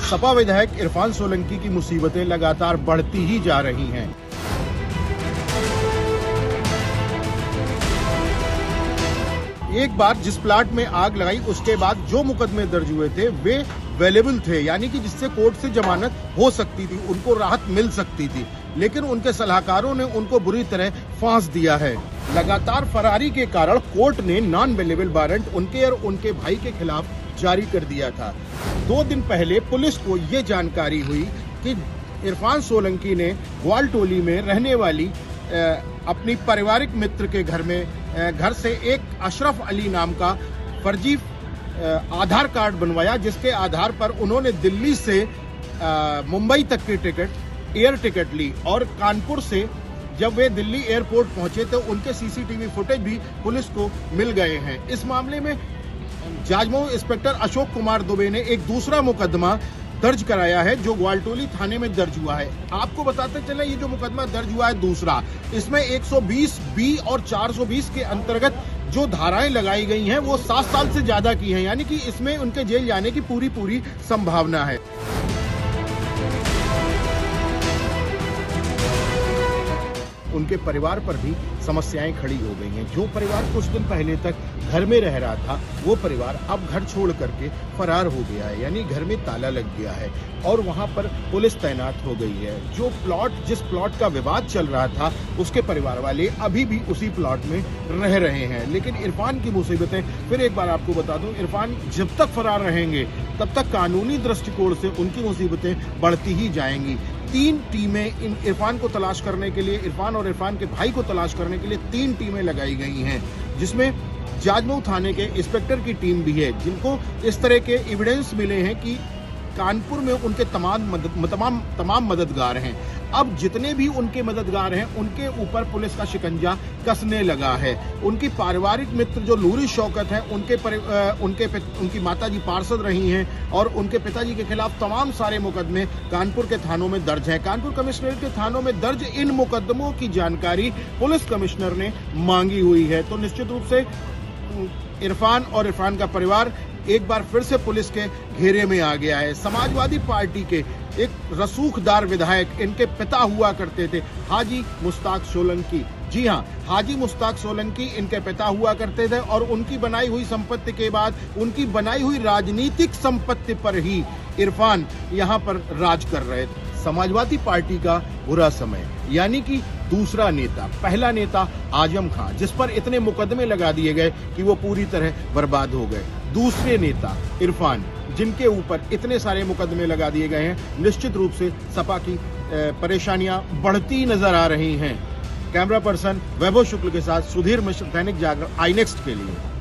सपा विधायक इरफान सोलंकी की मुसीबतें लगातार बढ़ती ही जा रही हैं। एक बार जिस प्लाट में आग लगाई उसके बाद जो मुकदमे दर्ज हुए थे वे अवेलेबल थे, यानी कि जिससे कोर्ट से जमानत हो सकती थी, उनको राहत मिल सकती थी, लेकिन उनके सलाहकारों ने उनको बुरी तरह फांस दिया है। लगातार फरारी के कारण कोर्ट ने नॉन अवेलेबल वारंट उनके और उनके भाई के खिलाफ जारी कर दिया था। 2 दिन पहले पुलिस को ये जानकारी हुई कि इरफान सोलंकी ने ग्वालटोली में रहने वाली अपनी पारिवारिक मित्र के घर से एक अशरफ अली नाम का फर्जी आधार कार्ड बनवाया, जिसके आधार पर उन्होंने दिल्ली से मुंबई तक की एयर टिकट ली और कानपुर से जब वे दिल्ली एयरपोर्ट पहुंचे तो उनके सीसीटीवी फुटेज भी पुलिस को मिल गए हैं। इस मामले में जाजमऊ इंस्पेक्टर अशोक कुमार दुबे ने एक दूसरा मुकदमा दर्ज कराया है जो ग्वालटोली थाने में दर्ज हुआ है। आपको बताते चले ये जो मुकदमा दर्ज हुआ है दूसरा, इसमें 120 बी और 420 के अंतर्गत जो धाराएं लगाई गई हैं वो 7 साल से ज्यादा की हैं, यानी कि इसमें उनके जेल जाने की पूरी संभावना है। उनके परिवार पर भी समस्याएं खड़ी हो गई हैं। जो परिवार कुछ दिन पहले तक घर में रह रहा था वो परिवार अब घर छोड़ करके फरार हो गया है, यानी घर में ताला लग गया है और वहां पर पुलिस तैनात हो गई है। जिस प्लॉट का विवाद चल रहा था उसके परिवार वाले अभी भी उसी प्लॉट में रह रहे हैं। लेकिन इरफान की मुसीबतें, फिर एक बार आपको बता दूं, इरफान जब तक फरार रहेंगे तब तक कानूनी दृष्टिकोण से उनकी मुसीबतें बढ़ती ही जाएंगी। 3 टीमें इरफान को तलाश करने के लिए, इरफान और इरफान के भाई को तलाश करने के लिए 3 टीमें लगाई गई हैं, जिसमें जाजमऊ थाने के इंस्पेक्टर की टीम भी है, जिनको इस तरह के एविडेंस मिले हैं कि कानपुर में उनके तमाम मददगार हैं। अब जितने भी उनके मददगार हैं उनके ऊपर पुलिस का शिकंजा कसने लगा है। उनकी पारिवारिक मित्र जो नूरी शौकत है उनकी माताजी पार्षद रही हैं और उनके पिताजी के खिलाफ तमाम सारे मुकदमे कानपुर के थानों में दर्ज हैं। कानपुर कमिश्नरेट के थानों में दर्ज इन मुकदमों की जानकारी पुलिस कमिश्नर ने मांगी हुई है। तो निश्चित रूप से इरफान और इरफान का परिवार एक बार फिर से पुलिस के घेरे में आ गया है। समाजवादी पार्टी के एक रसूखदार विधायक इनके पिता हुआ करते थे, हाजी मुश्ताक सोलंकी। जी हां, हाजी मुश्ताक सोलंकी इनके पिता हुआ करते थे और उनकी बनाई हुई संपत्ति के बाद उनकी बनाई हुई राजनीतिक संपत्ति पर ही इरफान यहां पर राज कर रहे थे। समाजवादी पार्टी का बुरा समय, यानी कि दूसरा नेता, पहला नेता आजम खां, जिस पर इतने मुकदमे लगा दिए गए कि वो पूरी तरह बर्बाद हो गए। दूसरे नेता इरफान, जिनके ऊपर इतने सारे मुकदमे लगा दिए गए हैं। निश्चित रूप से सपा की परेशानियां बढ़ती नजर आ रही हैं। कैमरा पर्सन वैभव शुक्ल के साथ सुधीर मिश्र, दैनिक जागरण, आई नेक्स्ट के लिए।